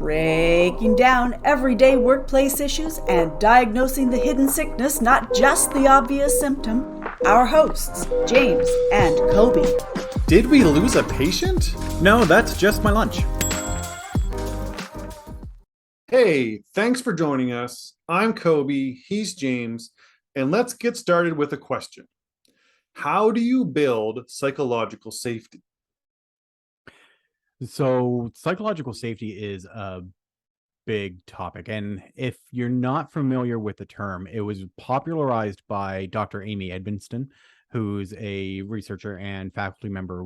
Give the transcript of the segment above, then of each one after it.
breaking down everyday workplace issues and diagnosing the hidden sickness, not just the obvious symptom. Our hosts, James and Kobe. Did we lose a patient? No, that's just my lunch. Hey, thanks for joining us. I'm Kobe, he's James, and let's get started with a question. How do you build psychological safety? So psychological safety is a big topic. And if you're not familiar with the term, it was popularized by Dr. Amy Edmondson, who's a researcher and faculty member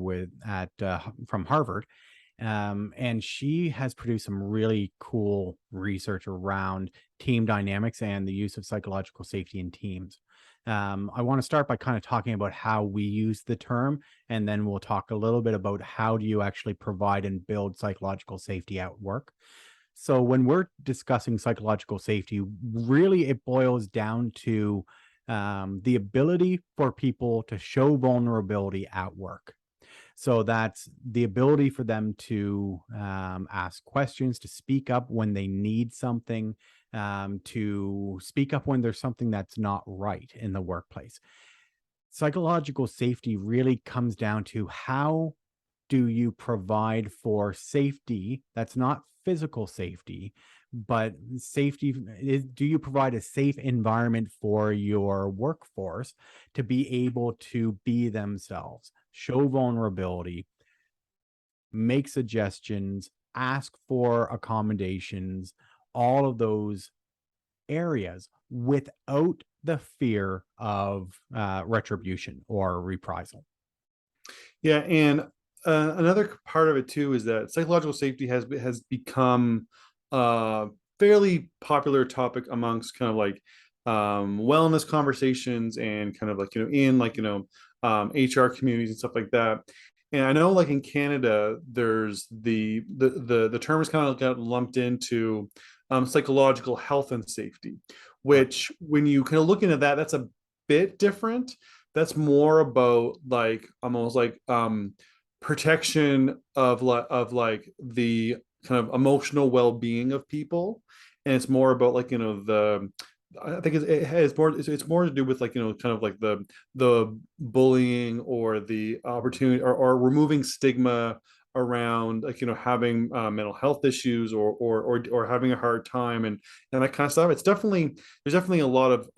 from Harvard. And she has produced some really cool research around team dynamics and the use of psychological safety in teams. I want to start by kind of talking about how we use the term, and then we'll talk a little bit about how do you actually provide and build psychological safety at work. So when we're discussing psychological safety, really it boils down to the ability for people to show vulnerability at work. So that's the ability for them to ask questions, to speak up when they need something, to speak up when there's something that's not right in the workplace. Psychological safety really comes down to how do you provide for safety that's not physical safety, but safety do you provide a safe environment for your workforce to be able to be themselves, show vulnerability, make suggestions, ask for accommodations, all of those areas without the fear of retribution or reprisal. Yeah, and another part of it too is that psychological safety has become a fairly popular topic amongst kind of like wellness conversations and kind of like HR communities and stuff like that. And I know like in Canada, there's the term is kind of got lumped into psychological health and safety, which when you kind of look into that, that's a bit different. That's more about like almost like protection of like the kind of emotional well-being of people, and it's more about like the I think it has more it's more to do with like kind of like the bullying or the opportunity or removing stigma around like having mental health issues or having a hard time and that kind of stuff. It's definitely there's definitely a lot of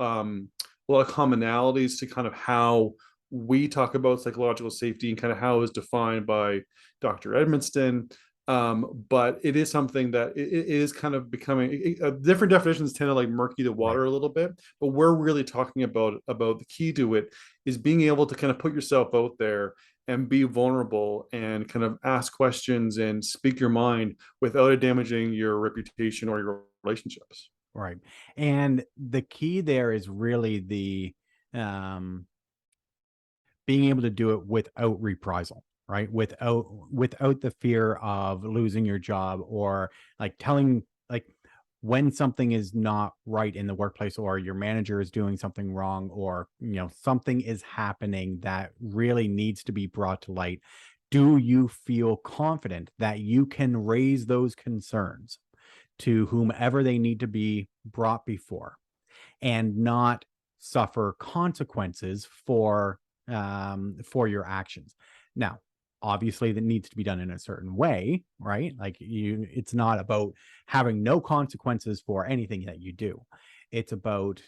commonalities to kind of how we talk about psychological safety and kind of how it is defined by Dr. Edmondson. But it is something that it is kind of becoming different definitions tend to like murky the water a little bit, but we're really talking about the key to it is being able to kind of put yourself out there and be vulnerable and kind of ask questions and speak your mind without it damaging your reputation or your relationships. Right. And the key there is really the being able to do it without reprisal, right? Without the fear of losing your job or like telling like when something is not right in the workplace or your manager is doing something wrong or something is happening that really needs to be brought to light. Do you feel confident that you can raise those concerns to whomever they need to be brought before and not suffer consequences for your actions? Now, obviously that needs to be done in a certain way, right? Like it's not about having no consequences for anything that you do. It's about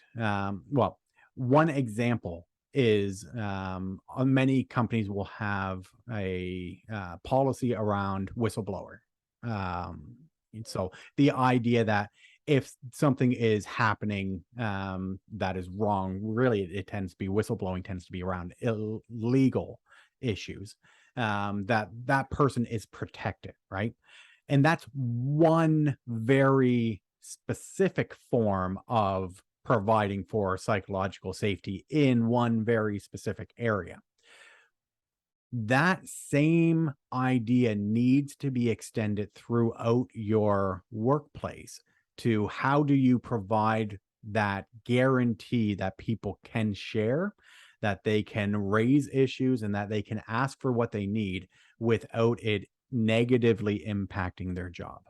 one example is many companies will have a policy around whistleblower. So the idea that if something is happening that is wrong, really it tends to be whistleblowing tends to be around illegal issues, that person is protected, right? And that's one very specific form of providing for psychological safety in one very specific area. That same idea needs to be extended throughout your workplace to how do you provide that guarantee that people can share, that they can raise issues, and that they can ask for what they need without it negatively impacting their job.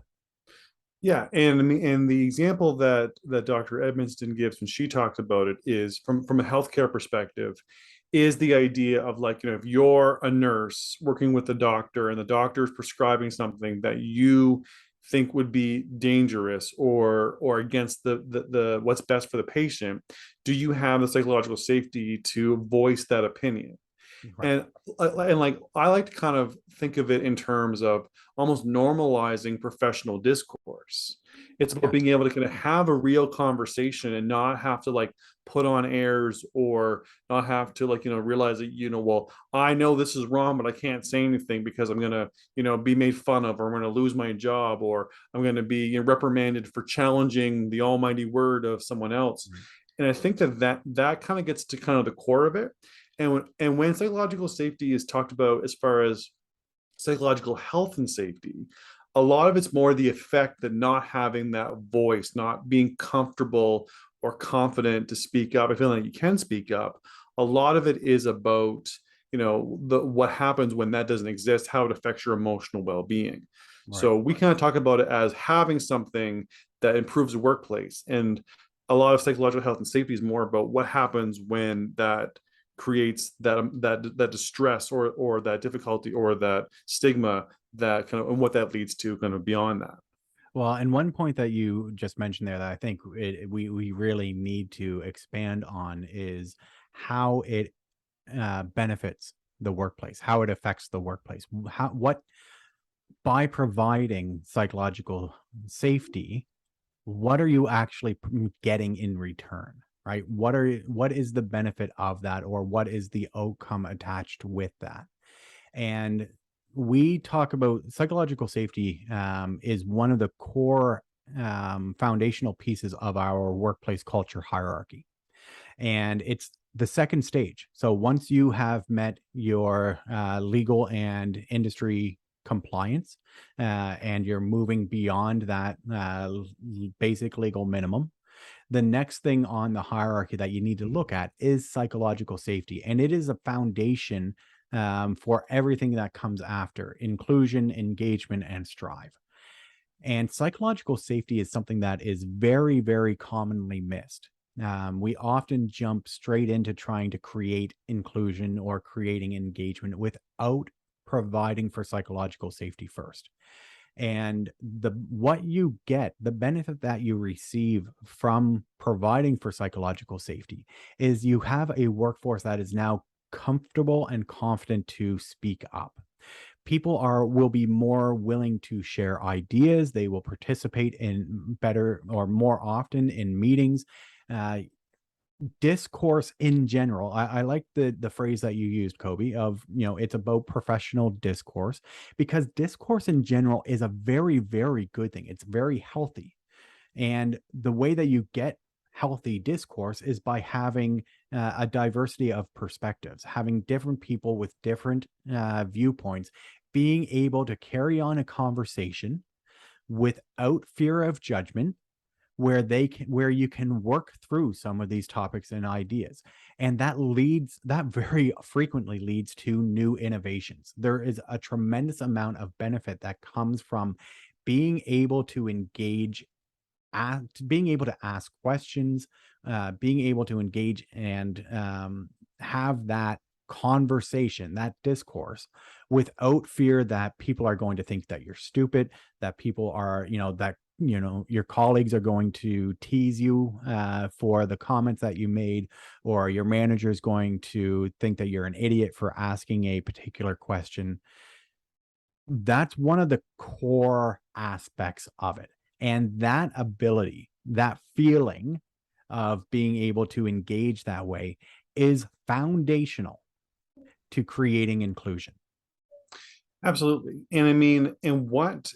Yeah, and I mean, and the example that Dr. Edmondson gives when she talks about it is from a healthcare perspective, is the idea of like, if you're a nurse working with the doctor and the doctor is prescribing something that you think would be dangerous or against the what's best for the patient, do you have the psychological safety to voice that opinion? Right. And like I like to kind of think of it in terms of almost normalizing professional discourse. It's about Yeah. being able to kind of have a real conversation and not have to like put on airs or not have to like realize that well, I know this is wrong but I can't say anything because I'm going to be made fun of, or I'm going to lose my job, or I'm going to be reprimanded for challenging the almighty word of someone else. Mhm. And I think that kind of gets to kind of the core of it. And when psychological safety is talked about as far as psychological health and safety, a lot of it's more the effect that not having that voice, not being comfortable or confident to speak up, I feel like you can speak up. A lot of it is about what happens when that doesn't exist, how it affects your emotional well-being. Right. So we kind of talk about it as having something that improves the workplace, and a lot of psychological health and safety is more about what happens when that creates that distress or that difficulty or that stigma, that kind of, and what that leads to kind of beyond that. Well, and one point that you just mentioned there that I think we really need to expand on is how it benefits the workplace, how it affects the workplace, how what by providing psychological safety, what are you actually getting in return, right? What is the benefit of that, or what is the outcome attached with that? And we talk about psychological safety is one of the core foundational pieces of our workplace culture hierarchy, and it's the second stage. So once you have met your legal and industry compliance, and you're moving beyond that basic legal minimum, the next thing on the hierarchy that you need to look at is psychological safety. And it is a foundation for everything that comes after: inclusion, engagement, and strive. And psychological safety is something that is very, very commonly missed. We often jump straight into trying to create inclusion or creating engagement without providing for psychological safety first. And what you get, the benefit that you receive from providing for psychological safety, is you have a workforce that is now comfortable and confident to speak up. People are will be more willing to share ideas. They will participate in better or more often in meetings. Uh, Discourse in general. I like the phrase that you used, Kobe, of it's about professional discourse, because discourse in general is a very, very good thing. It's very healthy. And the way that you get healthy discourse is by having a diversity of perspectives, having different people with different viewpoints, being able to carry on a conversation without fear of judgment, where you can work through some of these topics and ideas. And that very frequently leads to new innovations. There is a tremendous amount of benefit that comes from being able to engage, being able to ask questions, being able to engage and have that conversation, that discourse, without fear that people are going to think that you're stupid, that people are, that your colleagues are going to tease you for the comments that you made, or your manager is going to think that you're an idiot for asking a particular question. That's one of the core aspects of it. And that ability, that feeling of being able to engage that way, is foundational to creating inclusion. Absolutely. And I mean, and what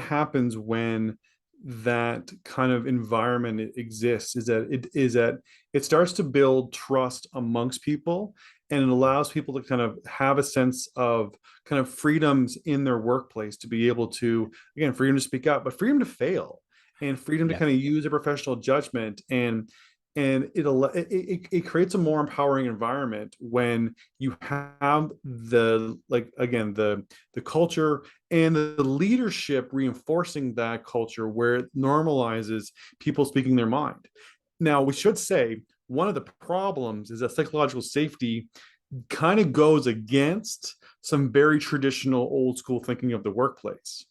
happens when that kind of environment exists is that it starts to build trust amongst people, and it allows people to kind of have a sense of kind of freedoms in their workplace, to be able to, again, freedom to speak up, but freedom to fail, and freedom to Yes. kind of use a professional judgment. And and it creates a more empowering environment when you have the, like, again, the culture and the leadership reinforcing that culture where it normalizes people speaking their mind. Now, we should say one of the problems is that psychological safety kind of goes against some very traditional old school thinking of the workplace,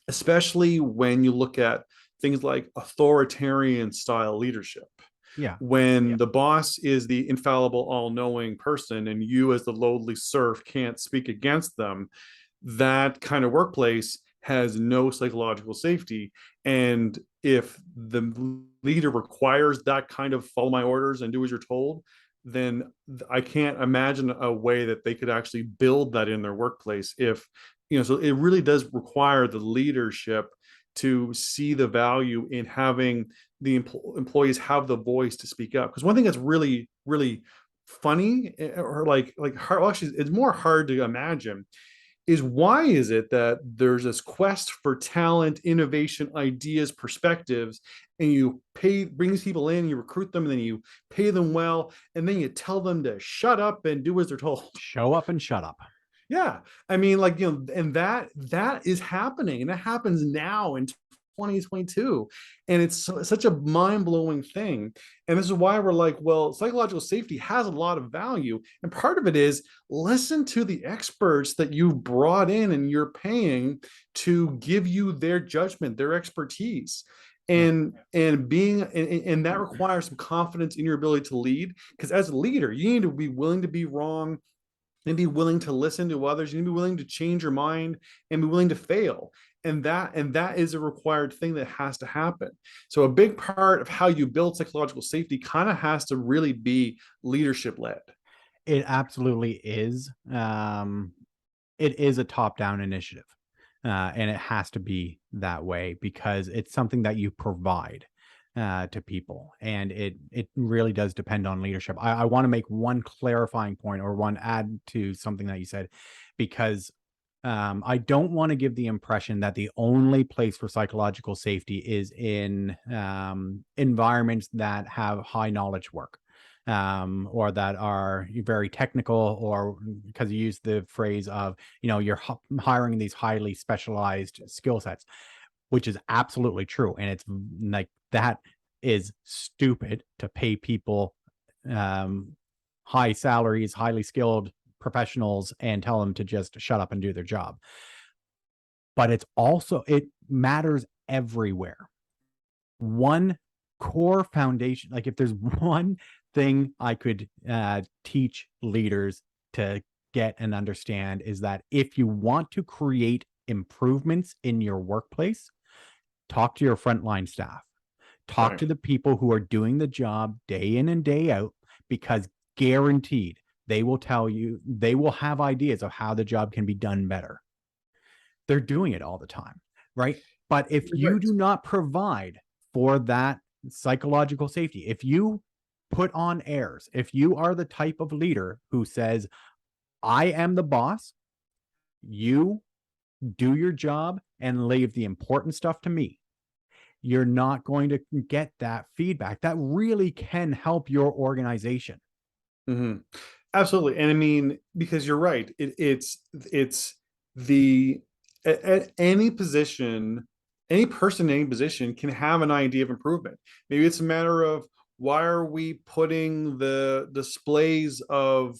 especially when you look at things like authoritarian style leadership. Yeah. When the boss is the infallible, all knowing person, and you, as the lowly serf, can't speak against them, that kind of workplace has no psychological safety. And if the leader requires that kind of follow my orders and do as you're told, then I can't imagine a way that they could actually build that in their workplace. If, so it really does require the leadership to see the value in having the employees have the voice to speak up. Because one thing that's really, really funny, or like hard, well, actually, it's more hard to imagine, is why is it that there's this quest for talent, innovation, ideas, perspectives, and you bring these people in, you recruit them, and then you pay them well, and then you tell them to shut up and do as they're told. Show up and shut up. Yeah, I mean, like, and that is happening, and that happens now in 2022, and it's such a mind-blowing thing. And this is why we're like, well, psychological safety has a lot of value, and part of it is listen to the experts that you've brought in and you're paying to give you their judgment, their expertise. And that requires some confidence in your ability to lead, because as a leader, you need to be willing to be wrong and be willing to listen to others. You need to be willing to change your mind and be willing to fail. And that is a required thing that has to happen. So a big part of how you build psychological safety kind of has to really be leadership led. It absolutely is. It is a top-down initiative, and it has to be that way because it's something that you provide to people, and it really does depend on leadership. I want to make one clarifying point, or one add to something that you said, because I don't want to give the impression that the only place for psychological safety is in environments that have high knowledge work, or that are very technical, or because you use the phrase of, you're hiring these highly specialized skill sets, which is absolutely true. And it's like, that is stupid to pay people high salaries, highly skilled professionals, and tell them to just shut up and do their job. But it matters everywhere. One core foundation, like if there's one thing I could teach leaders to get and understand, is that if you want to create improvements in your workplace, talk to your frontline staff. Talk to the people who are doing the job day in and day out, because guaranteed they will tell you, they will have ideas of how the job can be done better. They're doing it all the time, right? But if you do not provide for that psychological safety, if you put on airs, if you are the type of leader who says, I am the boss, you do your job and leave the important stuff to me, you're not going to get that feedback that really can help your organization. Mm-hmm. Absolutely. And I mean, because you're right, it's the, at any position, any person in any position can have an idea of improvement. Maybe it's a matter of, why are we putting the displays of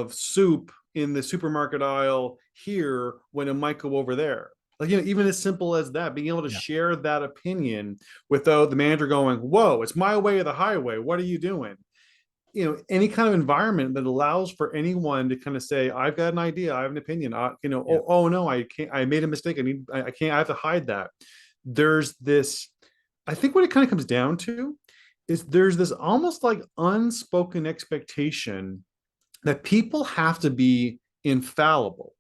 soup in the supermarket aisle here when it might go over there? Like, even as simple as that, being able to share that opinion without the manager going, whoa, it's my way or the highway, what are you doing? Any kind of environment that allows for anyone to kind of say, I've got an idea, I have an opinion, oh no, I can't, I made a mistake, I can't, I have to hide that. There's this, I think what it kind of comes down to is there's this almost like unspoken expectation that people have to be infallible.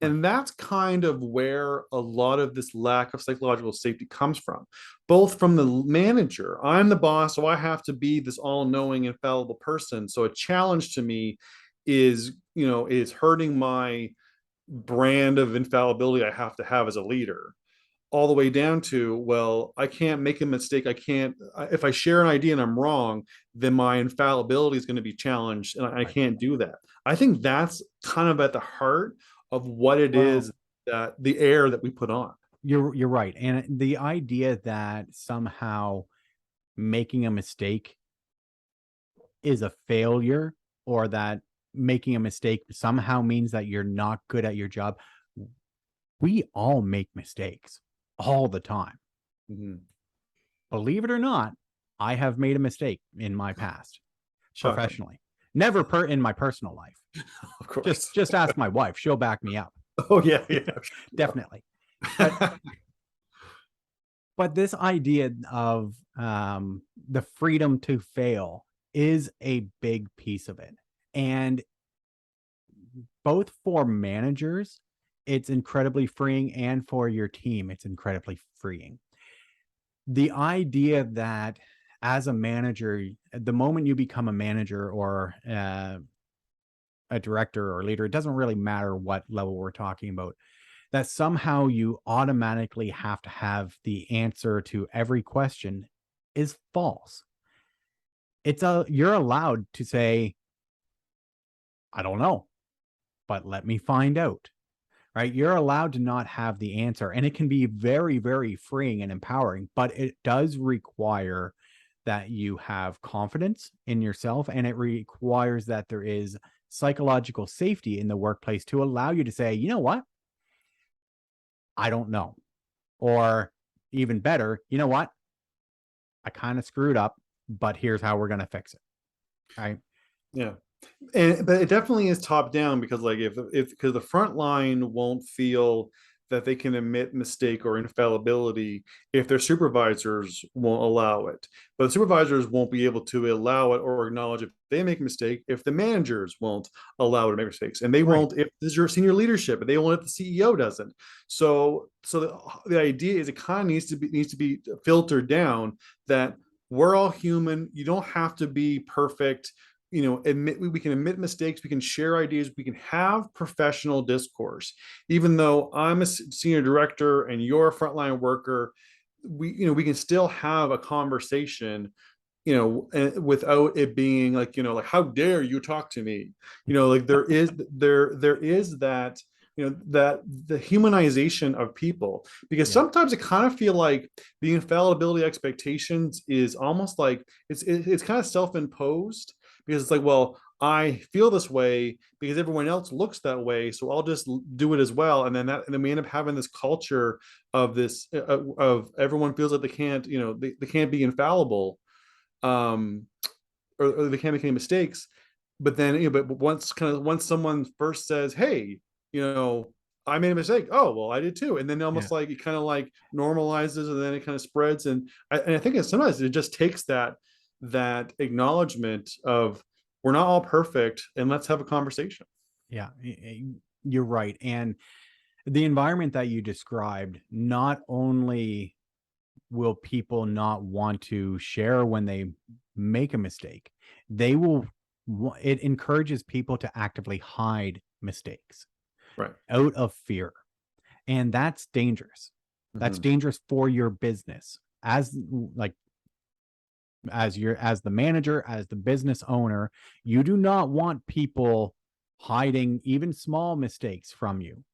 And that's kind of where a lot of this lack of psychological safety comes from, both from the manager. I'm the boss, so I have to be this all-knowing, infallible person. So a challenge to me is hurting my brand of infallibility I have to have as a leader. all the way down to, well, I can't make a mistake. I can't, if I share an idea and I'm wrong, then my infallibility is going to be challenged and I Right. can't do that. I think that's kind of at the heart of what it Well, is, that the air that we put on. you're right. And the idea that somehow making a mistake is a failure, or that making a mistake somehow means that you're not good at your job. We all make mistakes all the time. Mm-hmm. Believe it or not, I have made a mistake in my past, Shocking. professionally. Never in my personal life. Of course. Just ask my wife. She'll back me up. Oh yeah, yeah. Definitely. But this idea of the freedom to fail is a big piece of it. And both for managers, it's incredibly freeing, and for your team, it's incredibly freeing. The idea that as a manager, the moment you become a manager or a director or leader, it doesn't really matter what level we're talking about, that somehow you automatically have to have the answer to every question is false. You're allowed to say, I don't know, but let me find out. Right? You're allowed to not have the answer, and it can be very, very freeing and empowering, but it does require that you have confidence in yourself, and it requires that there is psychological safety in the workplace to allow you to say, you know what? I don't know. Or even better, you know what? I kind of screwed up, but here's how we're going to fix it. Right? Yeah. But it definitely is top down, because like if because the front line won't feel that they can admit mistake or infallibility if their supervisors won't allow it. But the supervisors won't be able to allow it or acknowledge if they make a mistake if the managers won't allow it to make mistakes. And they Right. won't if this is your senior leadership, and they won't if the CEO doesn't. So the idea is it kind of needs to be filtered down, that we're all human. You don't have to be perfect. We can admit mistakes, we can share ideas, we can have professional discourse. Even though I'm a senior director and you're a frontline worker, we can still have a conversation, without it being like, like, how dare you talk to me? Like there is that, that the humanization of people, because Yeah. sometimes I kind of feel like the infallibility expectations is almost like it's kind of self-imposed, because it's like, well, I feel this way because everyone else looks that way, so I'll just do it as well. And then we end up having this culture of this of everyone feels like they can't, they can't be infallible, um, or they can't make any mistakes. But then, but once someone first says, "Hey, I made a mistake," oh well, I did too, and then Yeah. almost like it kind of like normalizes, and then it kind of spreads. And I think sometimes it just takes that acknowledgement of, we're not all perfect, and let's have a conversation. Yeah. You're right. And the environment that you described, not only will people not want to share when they make a mistake, they will, it encourages people to actively hide mistakes Right. out of fear. And that's dangerous. That's Mhm. dangerous for your business as as the manager, as the business owner. You do not want people hiding even small mistakes from you.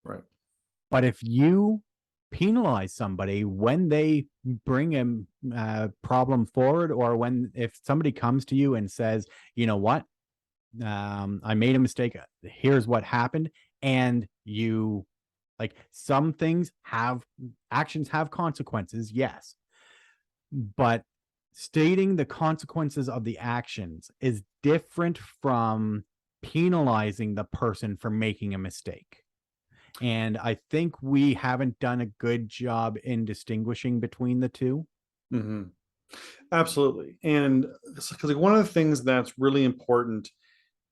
Right. But if you penalize somebody when they bring a problem forward, or if somebody comes to you and says, you know what, I made a mistake, here's what happened, and you, like, some things actions have consequences, yes, but stating the consequences of the actions is different from penalizing the person for making a mistake. And I think we haven't done a good job in distinguishing between the two. Mm-hmm. Absolutely. And because like one of the things that's really important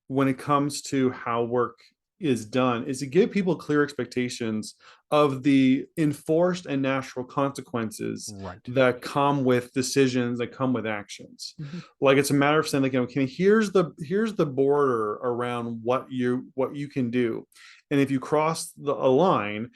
when it comes to how work is done is to give people clear expectations of the enforced and natural consequences Right. that come with decisions, that come with actions. Mhm. Like it's a matter of saying, like, okay, here's the border around what you can do, and if you cross a line,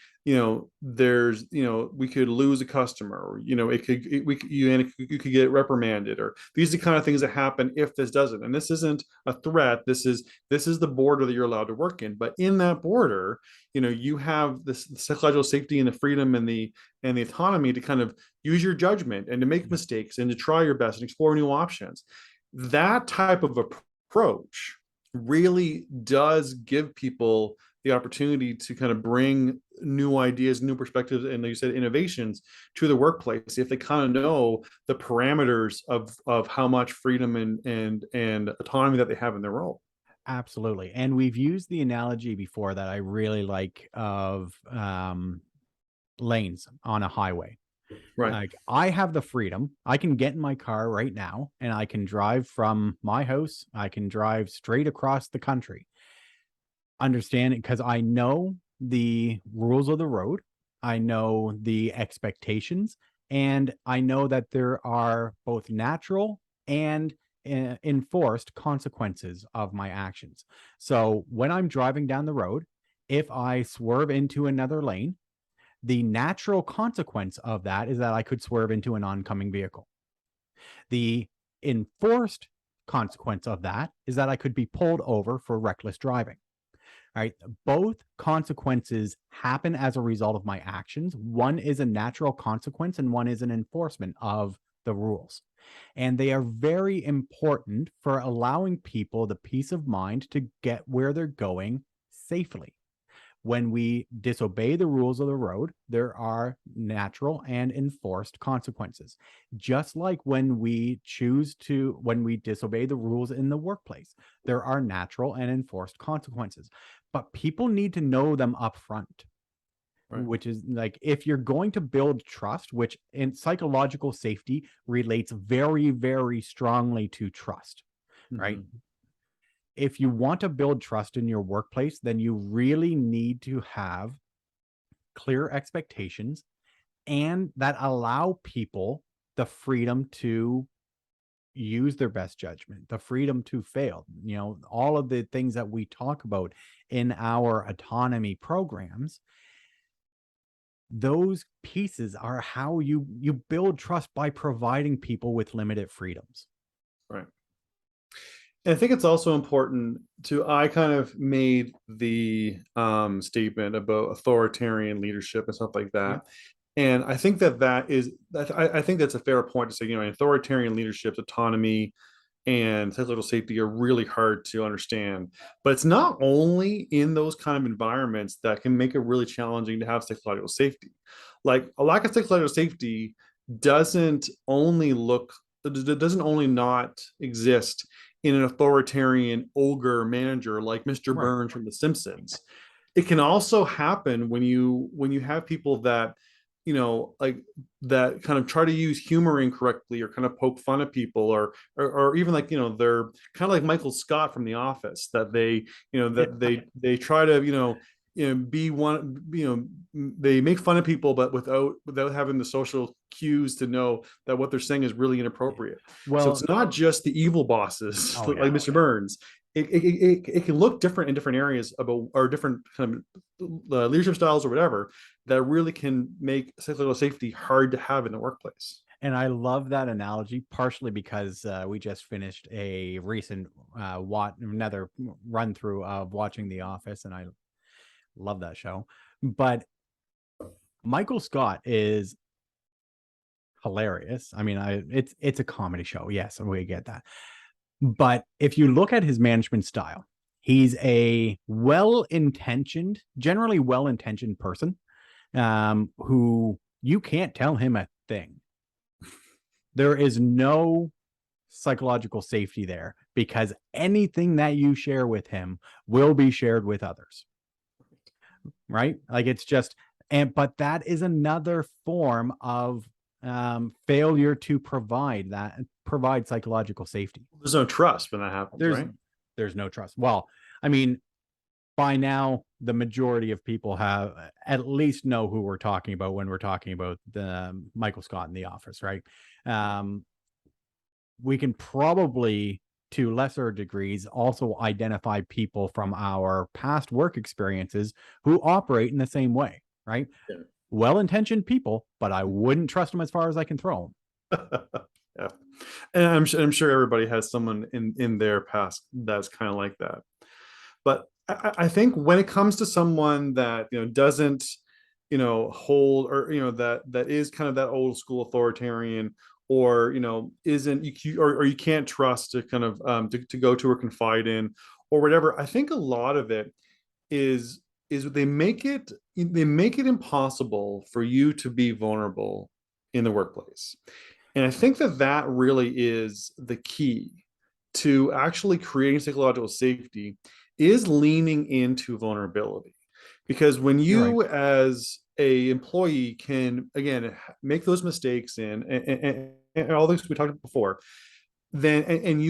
there's, we could lose a customer, or, you could get reprimanded, or these are the kind of things that happen if this doesn't. And this isn't a threat. This is the border that you're allowed to work in. But in that border, you have this psychological safety and the freedom and the autonomy to kind of use your judgment and to make mistakes and to try your best and explore new options. That type of approach really does give people the opportunity to kind of bring new ideas, new perspectives, and like you said, innovations to the workplace if they kind of know the parameters of how much freedom and autonomy that they have in their role. Absolutely. And we've used the analogy before that I really like of lanes on a highway. Right. Like, I have the freedom. I can get in my car right now and I can drive from my house. I can drive straight across the country. Understand it, because I know the rules of the road. I know the expectations, and I know that there are both natural and enforced consequences of my actions. So when I'm driving down the road, if I swerve into another lane, the natural consequence of that is that I could swerve into an oncoming vehicle. The enforced consequence of that is that I could be pulled over for reckless driving. All right. Both consequences happen as a result of my actions. One is a natural consequence and one is an enforcement of the rules. And they are very important for allowing people the peace of mind to get where they're going safely. When we disobey the rules of the road, there are natural and enforced consequences. Just like when we disobey the rules in the workplace, there are natural and enforced consequences. But people need to know them up front. Right. Which is like, if you're going to build trust, which in psychological safety relates very, very strongly to trust, right? If you want to build trust in your workplace, then you really need to have clear expectations and that allow people the freedom to use their best judgment, the freedom to fail. All of the things that we talk about in our autonomy programs, those pieces are how you build trust, by providing people with limited freedoms. Right. And I think it's also important I kind of made the statement about authoritarian leadership and stuff like that. Yeah. And I think I think that's a fair point to say, authoritarian leadership's autonomy and psychological safety are really hard to understand. But it's not only in those kind of environments that can make it really challenging to have psychological safety. Like, a lack of psychological safety doesn't only not exist in an authoritarian ogre manager like Mr. Right. Burns from The Simpsons. It can also happen when you have people that, like, that kind of try to use humor incorrectly or kind of poke fun at people, or even like, they're kind of like Michael Scott from The Office, that they try to, be one, they make fun of people, but without having the social cues to know that what they're saying is really inappropriate. Well, so it's not just the evil bosses like Mr. Burns. It can look different in different areas or different kind of leadership styles or whatever, that really can make psychological safety hard to have in the workplace. And I love that analogy, partially because we just finished a recent another run through of watching The Office, and I love that show. But Michael Scott is hilarious. I mean, it's a comedy show, yes, we get that. But if you look at his management style, he's a generally well-intentioned person who you can't tell him a thing. There is no psychological safety there, because anything that you share with him will be shared with others. Right? Like, it's just, but that is another form of failure to provide psychological safety. There's no trust when that happens, right? There's no trust. Well, I mean, by now, the majority of people have at least know who we're talking about when we're talking about the Michael Scott in The Office, right? We can probably, to lesser degrees, also identify people from our past work experiences who operate in the same way, right? Yeah. Well-intentioned people, but I wouldn't trust them as far as I can throw them. Yeah. And I'm sure everybody has someone in their past that's kind of like that. But I think when it comes to someone that, doesn't, hold, or, that is kind of that old school authoritarian, or, isn't, or you can't trust to kind of, to go to or confide in or whatever. I think a lot of it is they make it impossible for you to be vulnerable in the workplace. And I think that really is the key to actually creating psychological safety, is leaning into vulnerability. Because when You're right. you as a employee can, again, make those mistakes and all things we talked about before, then and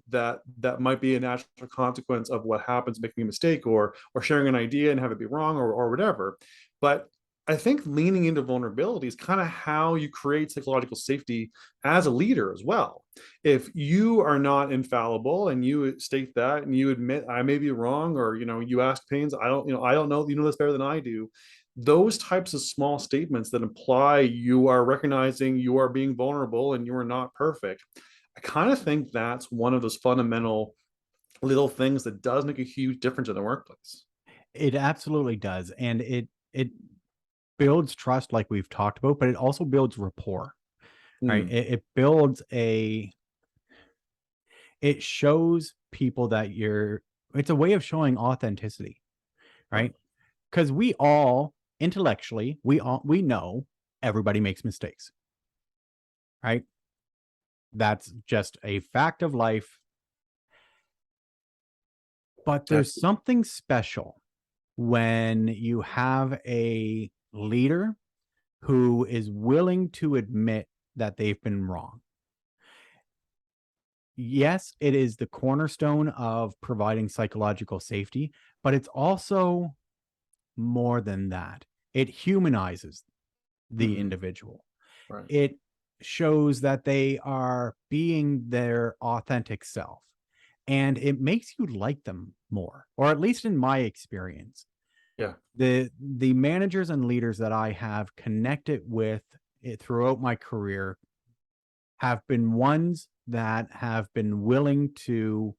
that might be a natural consequence of what happens making a mistake, or sharing an idea and have it be wrong, or whatever. But I think leaning into vulnerability is kind of how you create psychological safety as a leader as well. If you are not infallible and you state that and you admit, I may be wrong, or you ask pains, I don't know, this better than I do. Those types of small statements that imply you are recognizing you are being vulnerable and you are not perfect, I kind of think that's one of those fundamental little things that does make a huge difference in the workplace. It absolutely does. And it builds trust like we've talked about, but it also builds rapport, right? Mm, It builds it shows people that it's a way of showing authenticity, right. right? Because we all intellectually, we know everybody makes mistakes, right? That's just a fact of life. But there's Absolutely. something special when you have a leader who is willing to admit that they've been wrong. Yes, it is the cornerstone of providing psychological safety, but it's also more than that. It humanizes the Mhm. individual. Right. It shows that they are being their authentic self, and it makes you like them more, or at least in my experience. Yeah. The managers and leaders that I have connected with throughout my career have been ones that have been willing to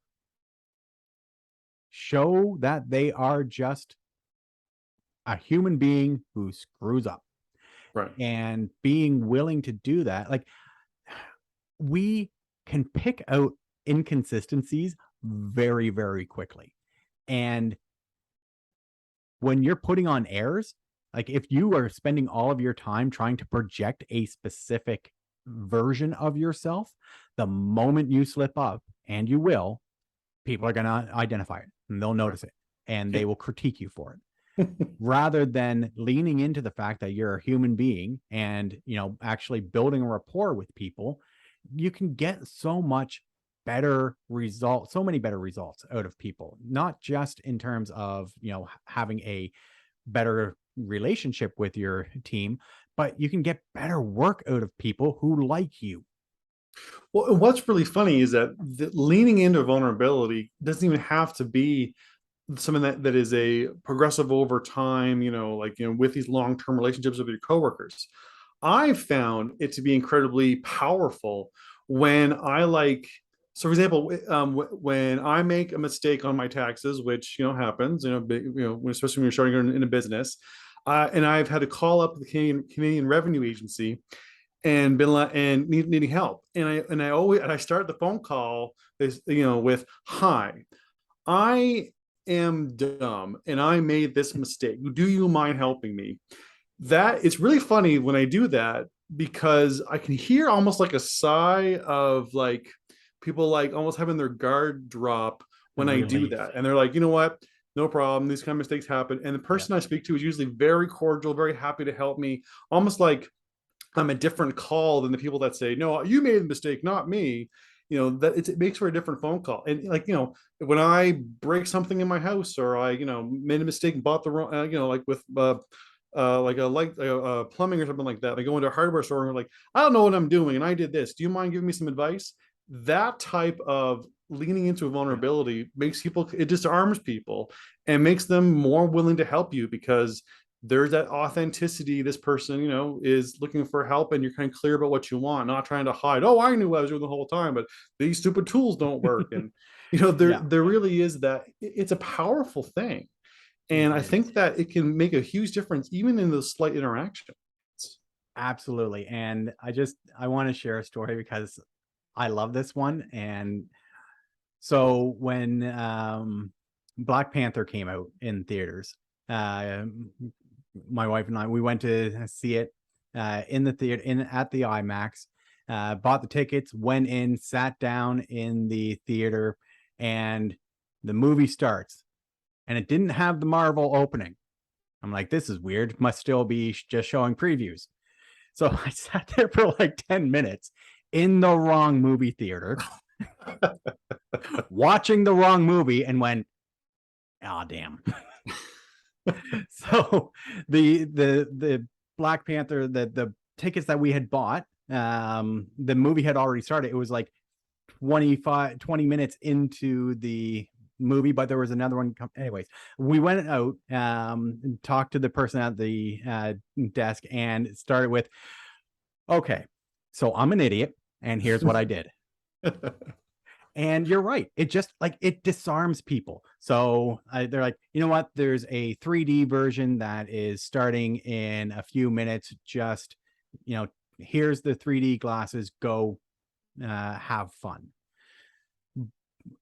show that they are just a human being who screws up, Right. and being willing to do that. Like, we can pick out inconsistencies very, very quickly. And when you're putting on airs, like if you are spending all of your time trying to project a specific version of yourself, the moment you slip up, and you will, people are going to identify it and they'll Right. notice it, and they will critique you for it. Rather than leaning into the fact that you're a human being and, actually building a rapport with people, you can get so many better results out of people, not just in terms of, having a better relationship with your team, but you can get better work out of people who like you. Well, and what's really funny is that leaning into vulnerability doesn't even have to be something that is a progressive over time, like, with these long-term relationships with your coworkers. I've found it to be incredibly powerful when so for example, when I make a mistake on my taxes, which, happens, especially when you're starting in a business, and I've had to call up the Canadian Revenue Agency and needing help. And I start the phone call with, "Hi, I am dumb and I made this mistake. Do you mind helping me?" That it's really funny when I do that, because I can hear almost like a sigh of like people like almost having their guard drop when I do Relief. that. And they're like, "You know what? No problem. These kind of mistakes happen." And the Yeah. person I speak to is usually very cordial, very happy to help me, almost like I'm a different call than the people that say, "No, you made a mistake, not me." That it makes for a different phone call. And like, when I break something in my house, or I, made a mistake and bought the wrong, like with plumbing or something like that. I go into a hardware store and like, "I don't know what I'm doing and I did this. Do you mind giving me some advice?" That type of leaning into a Yeah. vulnerability makes people, it disarms people and makes them more willing to help you, because there's that authenticity. This person, is looking for help, and you're kind of clear about what you want, not trying to hide. Oh, I knew what I was doing the whole time, but these stupid tools don't work. And Yeah, there really is that. It's a powerful thing, and I it is. think that it can make a huge difference even in those slight interactions. Absolutely. And I want to share a story because I love this one. And so when Black Panther came out in theaters, uh, my wife and I, we went to see it in the theater, at the IMAX, bought the tickets, went in, sat down in the theater, and the movie starts, and it didn't have the Marvel opening. I'm like, this is weird. Must still be just showing previews. So I sat there for like 10 minutes in the wrong movie theater, watching the wrong movie, and went, oh, damn. So the Black Panther, the tickets that we had bought, the movie had already started. It was like 20 minutes into the movie, but there was another one. Anyways, we went out, and talked to the person at the desk, and it started with, okay, so I'm an idiot, and here's what I did. And you're right. It just like it disarms people. So they're like, you know what? There's a 3D version that is starting in a few minutes. Just, here's the 3D glasses. Go have fun.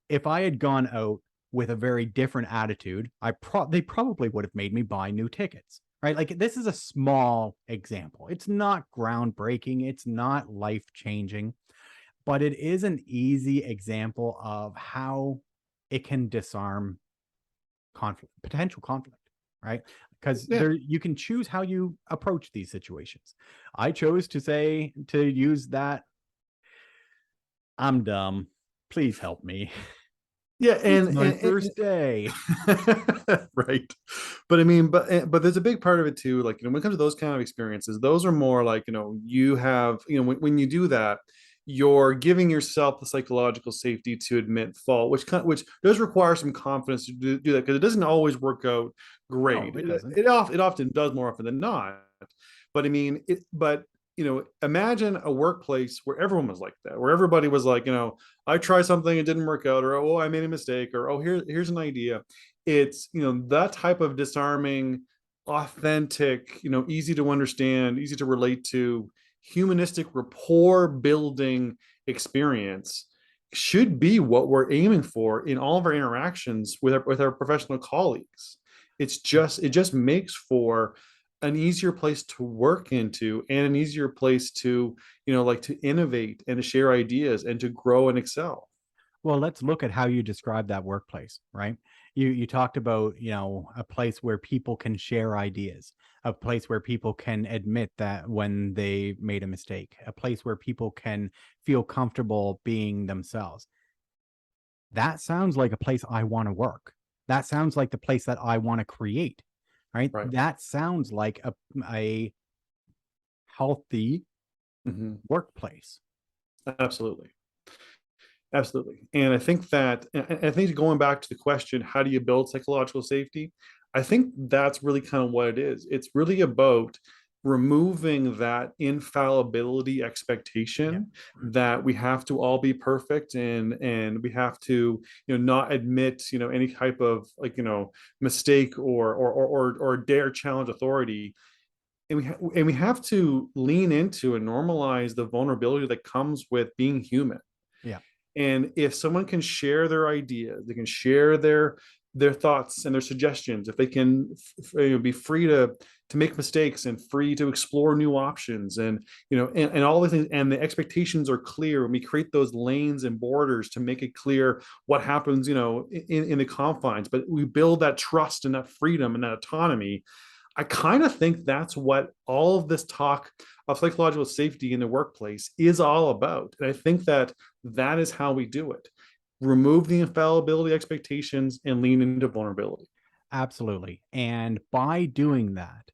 If I had gone out with a very different attitude, they probably would have made me buy new tickets. Right? Like, this is a small example. It's not groundbreaking. It's not life-changing. But it is an easy example of how it can disarm potential conflict, right? Because you can choose how you approach these situations. I chose to use that, I'm dumb, please help me. Yeah, it's my first day. Right. But I mean, but there's a big part of it too. Like, when it comes to those kind of experiences, those are more like, you have, when you do that, you're giving yourself the psychological safety to admit fault, which does require some confidence to do that, because it doesn't always work out great. No, it doesn't. It often does, more often than not. But I mean, imagine a workplace where everyone was like that, where everybody was like, I tried something, it didn't work out, or, oh, I made a mistake, or, oh, here's an idea. It's, that type of disarming, authentic, easy to understand, easy to relate to, humanistic rapport building experience should be what we're aiming for in all of our interactions with our professional colleagues. It just makes for an easier place to work into, and an easier place to, like, to innovate and to share ideas and to grow and excel. Well, let's look at how you describe that workplace, right? You talked about, a place where people can share ideas, a place where people can admit that when they made a mistake, a place where people can feel comfortable being themselves. That sounds like a place I want to work. That sounds like the place that I want to create, right? Right. That sounds like a healthy workplace. Absolutely. Absolutely. And I think going back to the question, how do you build psychological safety? I think that's really kind of what it is. It's really about removing that infallibility expectation that we have to all be perfect, and we have to, not admit, any type of, like, mistake, or dare challenge authority. And we have to lean into and normalize the vulnerability that comes with being human. Yeah. And if someone can share their ideas, they can share their thoughts and their suggestions, if they can be free to make mistakes, and free to explore new options, and and all the things, and the expectations are clear, and we create those lanes and borders to make it clear what happens, in the confines, but we build that trust and that freedom and that autonomy. I kind of think that's what all of this talk of psychological safety in the workplace is all about. And I think that is how we do it. Remove the infallibility expectations and lean into vulnerability. Absolutely. And by doing that,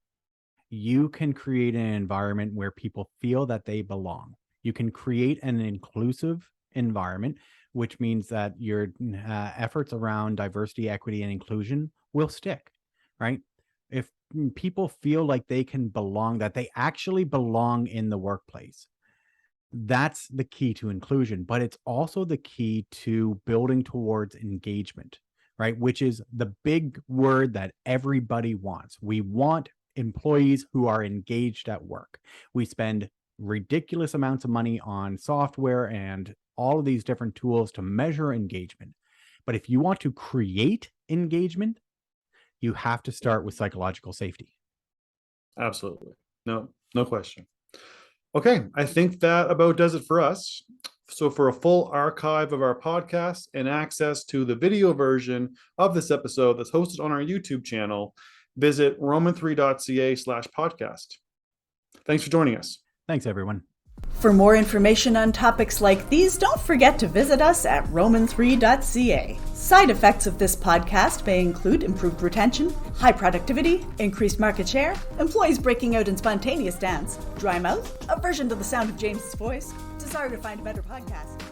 you can create an environment where people feel that they belong. You can create an inclusive environment, which means that your efforts around diversity, equity, and inclusion will stick, right? If people feel like they can belong, that they actually belong in the workplace. That's the key to inclusion, but it's also the key to building towards engagement, right? Which is the big word that everybody wants. We want employees who are engaged at work. We spend ridiculous amounts of money on software and all of these different tools to measure engagement. But if you want to create engagement, you have to start with psychological safety. Absolutely. No question. Okay, I think that about does it for us. So for a full archive of our podcast and access to the video version of this episode that's hosted on our YouTube channel, visit roman3.ca/podcast. Thanks for joining us. Thanks, everyone. For more information on topics like these, don't forget to visit us at roman3.ca. Side effects of this podcast may include improved retention, high productivity, increased market share, employees breaking out in spontaneous dance, dry mouth, aversion to the sound of James's voice, desire to find a better podcast.